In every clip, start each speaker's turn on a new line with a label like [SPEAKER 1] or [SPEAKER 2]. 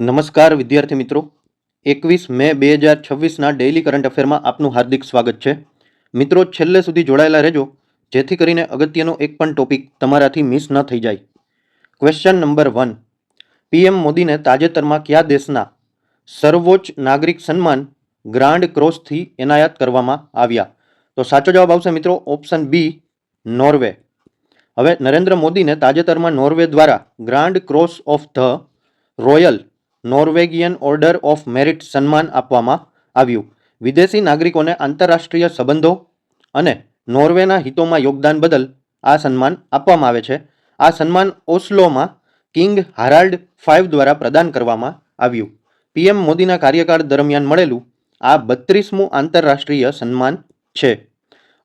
[SPEAKER 1] નમસ્કાર વિદ્યાર્થી મિત્રો, 21 મે 2026ના ડેઇલી કરંટ અફેરમાં આપનું હાર્દિક સ્વાગત છે. મિત્રો, છેલ્લે સુધી જોડાયેલા રહેજો, જેથી કરીને અગત્યનો એક પણ ટોપિક તમારાથી મિસ ન થઈ જાય. Question number 1. પીએમ મોદીને તાજેતરમાં કયા દેશના સર્વોચ્ચ નાગરિક સન્માન ગ્રાન્ડ ક્રોસથી એનાયત કરવામાં આવ્યા? તો સાચો જવાબ આવશે મિત્રો ઓપ્શન બી, નોર્વે. હવે નરેન્દ્ર મોદીને તાજેતરમાં નોર્વે દ્વારા grand cross of the royal Norwegian order of merit સન્માન આપવામાં આવ્યું. વિદેશી નાગરિકોને આંતરરાષ્ટ્રીય સંબંધો અને નોર્વેના હિતોમાં યોગદાન બદલ આ સન્માન આપવામાં આવે છે. આ સન્માન ઓસ્લોમાં કિંગ હારાલ્ડ V દ્વારા પ્રદાન કરવામાં આવ્યું. પીએમ મોદીના કાર્યકાળ દરમિયાન મળેલું આ 32મું આંતરરાષ્ટ્રીય સન્માન છે.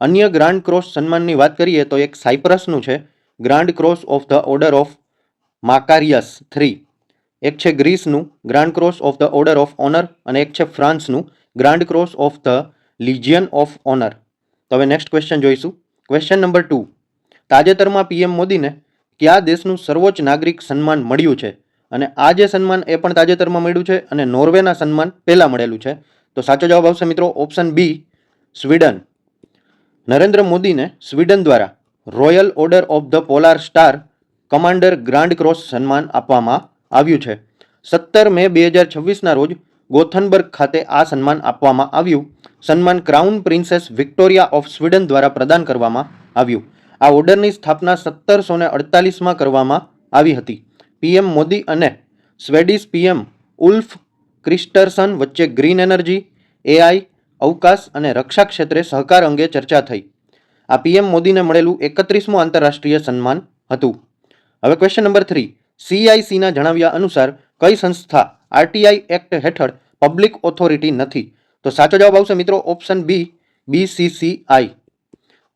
[SPEAKER 1] અન્ય ગ્રાન્ડ ક્રોસ સન્માનની વાત કરીએ તો એક સાયપ્રસનું છે, grand cross of the order of Makarios III. એક છે ગ્રીસનું grand cross of the order of honour અને એક છે ફ્રાન્સનું grand cross of the legion of honour. તો હવે નેક્સ્ટ ક્વેશ્ચન જોઈશું. Question number 2. તાજેતરમાં પીએમ મોદીને કયા દેશનું સર્વોચ્ચ નાગરિક સન્માન મળ્યું છે? અને આ જે સન્માન એ પણ તાજેતરમાં મળ્યું છે અને નોર્વેના સન્માન પહેલાં મળેલું છે. તો સાચો જવાબ આવશે મિત્રો ઓપ્શન બી, સ્વીડન. નરેન્દ્ર મોદીને સ્વીડન દ્વારા royal order of the polar star commander grand cross સન્માન આપવામાં આવ્યું છે. 17 મે 2026ના રોજ ગોથનબર્ગ ખાતે આ સન્માન આપવામાં આવ્યું. સન્માન crown princess Victoria of Sweden દ્વારા પ્રદાન કરવામાં આવ્યું. આ ઓર્ડરની સ્થાપના 1748માં કરવામાં આવી હતી. પીએમ મોદી અને સ્વેડિશ પીએમ ઉલ્ફ ક્રિસ્ટરસન વચ્ચે ગ્રીન એનર્જી, એઆઈ, અવકાશ અને રક્ષા ક્ષેત્રે સહકાર અંગે ચર્ચા થઈ. આ પીએમ મોદીને મળેલું 31મું આંતરરાષ્ટ્રીય સન્માન હતું. હવે ક્વેશ્ચન નંબર 3. CICના જણાવ્યા અનુસાર કઈ સંસ્થા આરટીઆઈ એક્ટ હેઠળ પબ્લિક ઓથોરિટી નથી? તો સાચો જવાબ આવશે મિત્રો ઓપ્શન બી, BCCI.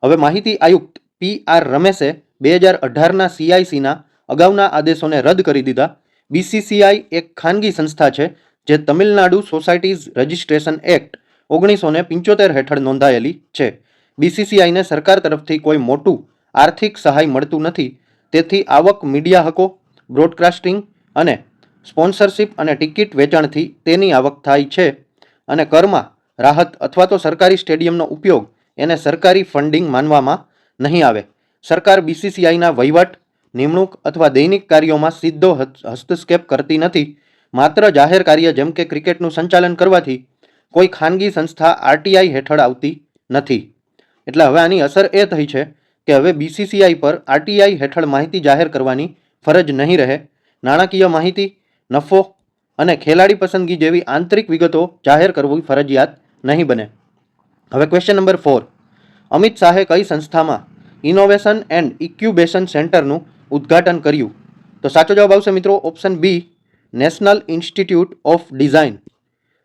[SPEAKER 1] હવે માહિતી આયુક્ત PR રમેશે 2018ના CICના અગાઉના આદેશોને રદ કરી દીધા. BCCI એક ખાનગી સંસ્થા છે જે તમિલનાડુ સોસાયટીઝ રજિસ્ટ્રેશન એક્ટ 1975 હેઠળ નોંધાયેલી છે. BCCIને સરકાર તરફથી કોઈ મોટું આર્થિક સહાય મળતું નથી. તેથી આવક મીડિયા હકો, બ્રોડકાસ્ટિંગ અને સ્પોન્સરશિપ અને ટિકિટ વેચાણથી તેની આવક થાય છે. અને કરમાં રાહત અથવા તો સરકારી સ્ટેડિયમનો ઉપયોગ એને સરકારી ફંડિંગ માનવામાં નહીં આવે. સરકાર BCCIના વહીવટ, નિમણૂક અથવા દૈનિક કાર્યોમાં સીધો હસ્તક્ષેપ કરતી નથી. માત્ર જાહેર કાર્ય જેમ કે ક્રિકેટનું સંચાલન કરવાથી કોઈ ખાનગી સંસ્થા આરટીઆઈ હેઠળ આવતી નથી. એટલે હવે આની અસર એ થઈ છે કે હવે BCCI પર આરટીઆઈ હેઠળ માહિતી જાહેર કરવાની ફરજ નહીં રહે. નાણાકીય માહિતી, નફો અને ખેલાડી પસંદગી જેવી આંતરિક વિગતો જાહેર કરવી ફરજિયાત નહીં બને. હવે ક્વેશ્ચન નંબર 4. અમિત શાહે કઈ સંસ્થામાં ઇનોવેશન એન્ડ ઇક્યુબેશન સેન્ટરનું ઉદ્ઘાટન કર્યું? તો સાચો જવાબ આવશે મિત્રો option B, national institute of design.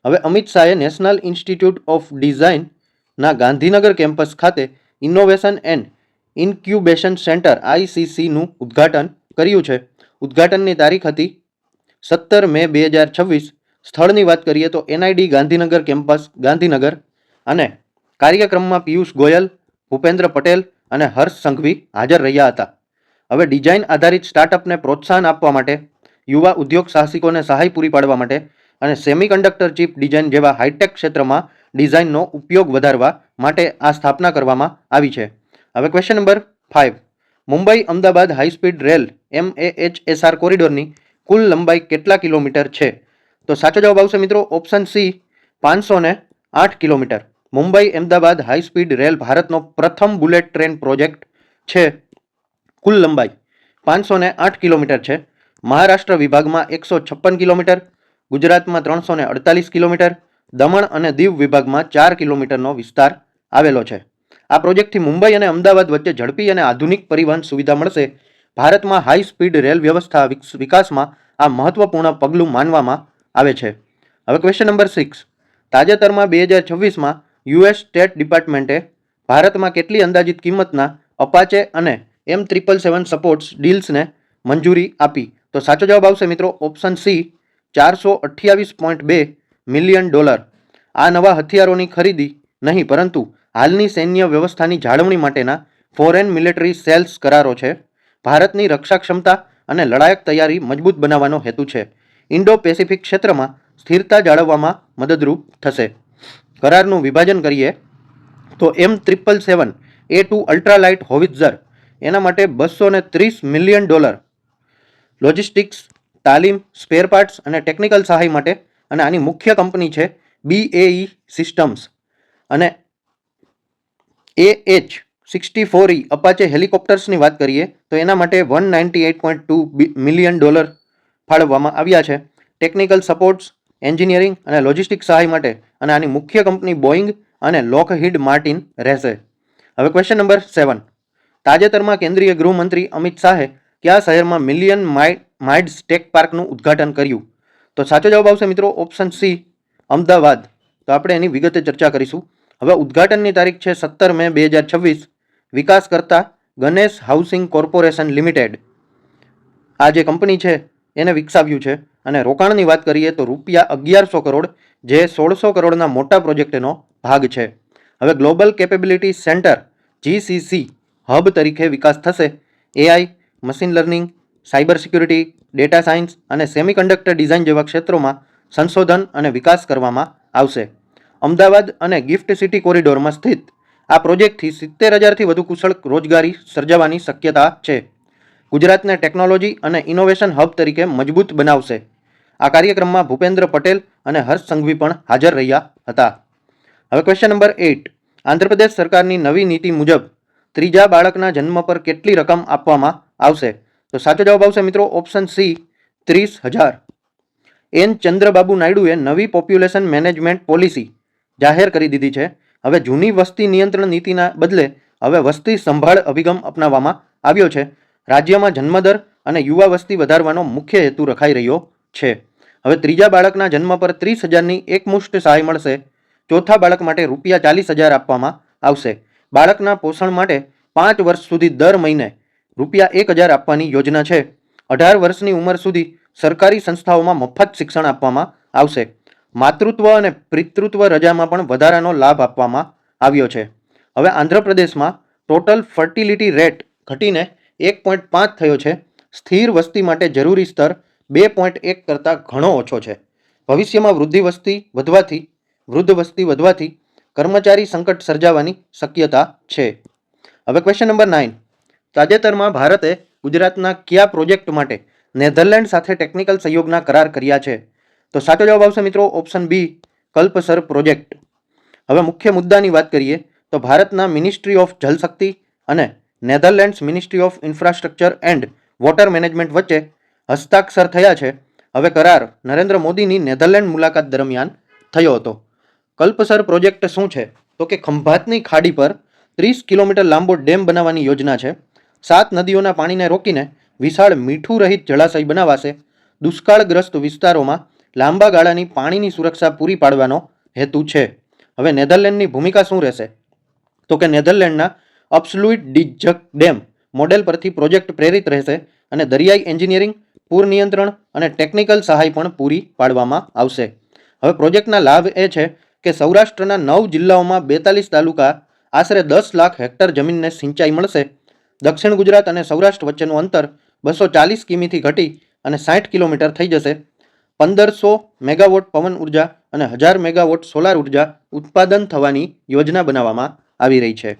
[SPEAKER 1] હવે અમિત શાહે નેશનલ ઇન્સ્ટિટ્યૂટ ઓફ ડિઝાઇનના ગાંધીનગર કેમ્પસ ખાતે ઇનોવેશન એન્ડ ઇન્ક્યુબેશન સેન્ટર ICCનું ઉદ્ઘાટન કર્યું છે. ઉદ્ઘાટનની તારીખ હતી 17 મે 2026. સ્થળની વાત કરીએ તો NID ગાંધીનગર કેમ્પસ, ગાંધીનગર. અને કાર્યક્રમમાં પિયુષ ગોયલ, ભૂપેન્દ્ર પટેલ અને હર્ષ સંઘવી હાજર રહ્યા હતા. હવે ડિઝાઇન આધારિત સ્ટાર્ટઅપને પ્રોત્સાહન આપવા માટે, યુવા ઉદ્યોગ સાહસિકોને સહાય પૂરી પાડવા માટે અને સેમિકન્ડક્ટર ચિપ ડિઝાઇન જેવા હાઈટેક ક્ષેત્રમાં ડિઝાઇનનો ઉપયોગ વધારવા માટે આ સ્થાપના કરવામાં આવી છે. હવે question number 5. Mumbai Ahmedabad high speed rail MAHSR કોરિડોરની કુલ લંબાઈ કેટલા કિલોમીટર છે? તો સાચો જવાબ આવશે મિત્રો option C, 508 kilometre. Mumbai Ahmedabad high speed rail ભારતનો પ્રથમ બુલેટ ટ્રેન પ્રોજેક્ટ છે. કુલ લંબાઈ 508 કિલોમીટર છે. મહારાષ્ટ્ર વિભાગમાં 156 કિલોમીટર, ગુજરાતમાં 348 કિલોમીટર, દમણ અને દીવ વિભાગમાં 4 કિલોમીટરનો વિસ્તાર આવેલો છે. આ પ્રોજેક્ટથી મુંબઈ અને અમદાવાદ વચ્ચે ઝડપી અને આધુનિક પરિવહન સુવિધા મળશે. ભારતમાં હાઈ સ્પીડ રેલ વ્યવસ્થા વિકાસમાં આ મહત્વપૂર્ણ પગલું માનવામાં આવે છે. હવે ક્વેશ્ચન નંબર 6. તાજેતરમાં 2026માં US સ્ટેટ ડિપાર્ટમેન્ટે ભારતમાં કેટલી અંદાજિત કિંમતના અપાચે અને M777 સપોર્ટ્સ ડીલ્સને મંજૂરી આપી? તો સાચો જવાબ આવશે મિત્રો ઓપ્શન સી, $428.2 મિલિયન. આ નવા હથિયારોની ખરીદી નહીં પરંતુ હાલની સૈન્ય વ્યવસ્થાની જાળવણી માટેના ફોરેન મિલિટરી સેલ્સ કરારો છે. ભારતની રક્ષા ક્ષમતા અને લડાયક તૈયારી મજબૂત બનાવવાનો હેતુ છે. ઇન્ડો પેસિફિક ક્ષેત્રમાં સ્થિરતા જાળવવામાં મદદરૂપ થશે. કરારનું વિભાજન કરીએ તો M777A2 અલ્ટ્રાલાઇટ હોવિત્ઝર એના માટે $230 મિલિયન, લોજિસ્ટિક્સ, તાલીમ, સ્પેર પાર્ટ્સ અને ટેકનિકલ સહાય માટે, અને આની મુખ્ય કંપની છે BAE સિસ્ટમ્સ. અને AH-64E અપાચે હેલિકોપ્ટર્સની વાત કરીએ તો એના માટે $198.2 મિલિયન ફાળવવામાં આવ્યા છે. ટેકનિકલ સપોર્ટ્સ, એન્જિનિયરિંગ અને લોજિસ્ટિક સહાય માટે, અને આની મુખ્ય કંપની બોઈંગ અને લોકહીડ માર્ટિન રહેશે. હવે ક્વેશ્ચન નંબર 7. તાજેતરમાં કેન્દ્રીય ગૃહમંત્રી અમિત શાહે કયા શહેરમાં મિલિયન માઇડ્સ ટેક પાર્કનું ઉદ્ઘાટન કર્યું? તો સાચો જવાબ આવશે મિત્રો ઓપ્શન સી, અમદાવાદ. તો આપણે એની વિગતે ચર્ચા કરીશું. હવે ઉદ્ઘાટનની તારીખ છે 17 મે 2026. વિકાસ કરતા ગણેશ હાઉસિંગ કોર્પોરેશન લિમિટેડ આ જે કંપની છે એને વિકસાવ્યું છે. અને રોકાણની વાત કરીએ તો ₹1100 કરોડ, જે 1600 કરોડના મોટા પ્રોજેક્ટનો ભાગ છે. હવે global capability centre GCC hub તરીકે વિકાસ થશે. AI, machine learning, cyber security, data science અને સેમિકન્ડક્ટર ડિઝાઇન જેવા ક્ષેત્રોમાં સંશોધન અને વિકાસ કરવામાં આવશે. અમદાવાદ અને ગિફ્ટ સિટી કોરિડોરમાં સ્થિત આ પ્રોજેક્ટથી 70,000થી વધુ કુશળ રોજગારી સર્જાવાની શક્યતા છે. ગુજરાતને ટેકનોલોજી અને ઇનોવેશન હબ તરીકે મજબૂત બનાવશે. આ કાર્યક્રમમાં ભૂપેન્દ્ર પટેલ અને હર્ષ સંઘવી પણ હાજર રહ્યા હતા. હવે ક્વેશ્ચન નંબર 8. આંધ્રપ્રદેશ સરકારની નવી નીતિ મુજબ ત્રીજા બાળકના જન્મ પર કેટલી રકમ આપવામાં આવશે? તો સાચો જવાબ આવશે મિત્રો ઓપ્શન સી, 30,000. N. ચંદ્રબાબુ નાયડુએ નવી પોપ્યુલેશન મેનેજમેન્ટ પોલિસી જાહેર કરી દીધી છે. હવે જૂની વસ્તી નિયંત્રણ નીતિના બદલે હવે વસ્તી સંભાળ અભિગમ અપનાવવામાં આવ્યો છે. રાજ્યમાં જન્મદર અને યુવા વસ્તી વધારવાનો મુખ્ય હેતુ રખાઈ રહ્યો છે. હવે ત્રીજા બાળકના જન્મ પર 30,000ની એકમુષ્ટ સહાય મળશે. ચોથા બાળક માટે ₹40,000 આપવામાં આવશે. બાળકના પોષણ માટે 5 વર્ષ સુધી દર મહિને ₹1,000 આપવાની યોજના છે. 18 વર્ષની ઉંમર સુધી સરકારી સંસ્થાઓમાં મફત શિક્ષણ આપવામાં આવશે. માતૃત્વ અને પિતૃત્વ રજામાં પણ વધારાનો લાભ આપવામાં આવ્યો છે. હવે આંધ્રપ્રદેશમાં ટોટલ ફર્ટિલિટી રેટ ઘટીને 1.5 થયો છે. સ્થિર વસ્તી માટે જરૂરી સ્તર 2.1 કરતાં ઘણો ઓછો છે. ભવિષ્યમાં વૃદ્ધ વસ્તી વધવાથી કર્મચારી સંકટ સર્જાવાની શક્યતા છે. હવે ક્વેશ્ચન નંબર 9. તાજેતરમાં ભારતે ગુજરાતના કયા પ્રોજેક્ટ માટે નેધરલેન્ડ સાથે ટેકનિકલ સહયોગના કરાર કર્યા છે? તો સાચો જવાબ આવશે મિત્રો ઓપ્શન બી, કલ્પસર પ્રોજેક્ટ. હવે મુખ્ય મુદ્દાની વાત કરીએ તો ભારતના મિનિસ્ટ્રી ઓફ જલશક્તિ અને Netherlands ministry of infrastructure and water management વચ્ચે હસ્તાક્ષર થયા છે. હવે કરાર નરેન્દ્ર મોદીની નેધરલેન્ડ મુલાકાત દરમિયાન થયો હતો. કલ્પસર પ્રોજેક્ટ શું છે? તો કે ખંભાતની ખાડી પર 30 કિલોમીટર લાંબો ડેમ બનાવવાની યોજના છે. 7 નદીઓના પાણીને રોકીને વિશાળ મીઠું રહિત જળાશય બનાવાશે. દુષ્કાળગ્રસ્ત વિસ્તારોમાં લાંબા ગાળાની પાણીની સુરક્ષા પૂરી પાડવાનો હેતુ છે. હવે નેધરલેન્ડની ભૂમિકા શું રહેશે? તો કે નેધરલેન્ડના અબ્સોલ્યુટ ડિજક ડેમ મોડેલ પરથી પ્રોજેક્ટ પ્રેરિત રહેશે અને દરિયાઈ એન્જિનિયરિંગ, પૂર નિયંત્રણ અને ટેકનિકલ સહાય પણ પૂરી પાડવામાં આવશે. હવે પ્રોજેક્ટના લાભ એ છે કે સૌરાષ્ટ્રના 9 જિલ્લાઓમાં 42 તાલુકા આશરે 10 લાખ હેક્ટર જમીનને સિંચાઈ મળશે. દક્ષિણ ગુજરાત અને સૌરાષ્ટ્ર વચ્ચેનું અંતર 240 કિમીથી ઘટી અને 60 કિલોમીટર થઈ જશે. 1500 મેગાવોટ પવન ઉર્જા અને 1000 મેગાવોટ સોલાર ઉર્જા ઉત્પાદન થવાની યોજના બનાવવામાં આવી રહી છે.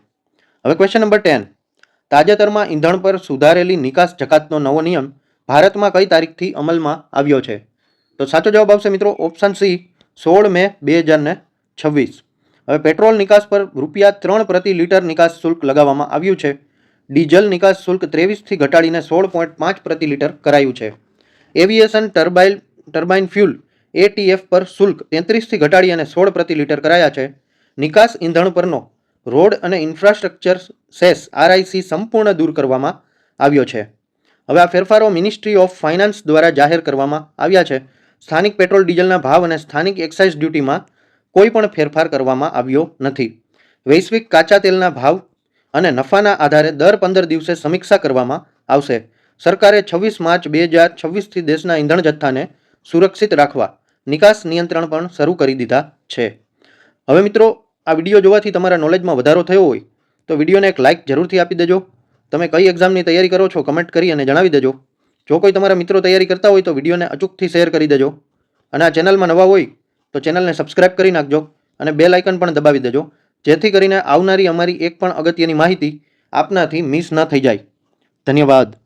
[SPEAKER 1] હવે ક્વેશ્ચન નંબર 10. તાજેતરમાં ઈંધણ પર સુધારેલી નિકાસ જકાતનો નવો નિયમ ભારતમાં કઈ તારીખથી અમલમાં આવ્યો છે? તો સાચો જવાબ આવશે મિત્રો ઓપ્શન સી, 16 મે 2026. હવે પેટ્રોલ નિકાસ પર ₹3 પ્રતિ લીટર નિકાસ શુલ્ક લગાવવામાં આવ્યું છે. ડીઝલ નિકાસ શુલ્ક 23થી ઘટાડીને 16.5 પ્રતિ લીટર કરાયું છે. એવિએશન ટર્બાઇન ફ્યુલ ATF પર શુલ્ક 33થી ઘટાડી અને 16 પ્રતિ લીટર કરાયા છે. નિકાસ ઈંધણ પરનો રોડ અને ઇન્ફ્રાસ્ટ્રક્ચર સેસ RIC સંપૂર્ણ દૂર કરવામાં આવ્યો છે. હવે આ ફેરફારો મિનિસ્ટ્રી ઓફ ફાઇનાન્સ દ્વારા જાહેર કરવામાં આવ્યા છે. સ્થાનિક પેટ્રોલ ડીઝલના ભાવ અને સ્થાનિક એક્સાઇઝ ડ્યુટીમાં કોઈ પણ ફેરફાર કરવામાં આવ્યો નથી. વૈશ્વિક કાચા તેલના ભાવ અને નફાના આધારે દર 15 દિવસે સમીક્ષા કરવામાં આવશે. સરકારે 26 માર્ચ 2026થી દેશના ઈંધણ જથ્થાને સુરક્ષિત રાખવા નિકાસ નિયંત્રણ પણ શરૂ કરી દીધા છે. હવે મિત્રો આ વિડીયો જોવાથી તમારા નોલેજમાં વધારો થયો હોય તો વિડીયોને એક લાઇક જરૂરથી આપી દેજો. તમે કઈ એક્ઝામની તૈયારી કરો છો કમેન્ટ કરી અને જણાવી દેજો. જો કોઈ તમારા મિત્રો તૈયારી કરતા હોય તો વિડીયોને અચૂકથી શેર કરી દેજો અને આ ચેનલમાં નવા હોય તો ચેનલને સબસ્ક્રાઇબ કરી નાખજો અને બેલ આઇકન પણ દબાવી દેજો, જેથી કરીને આવનારી અમારી એક પણ અગત્યની માહિતી આપનાથી મિસ ન થઈ જાય. ધન્યવાદ.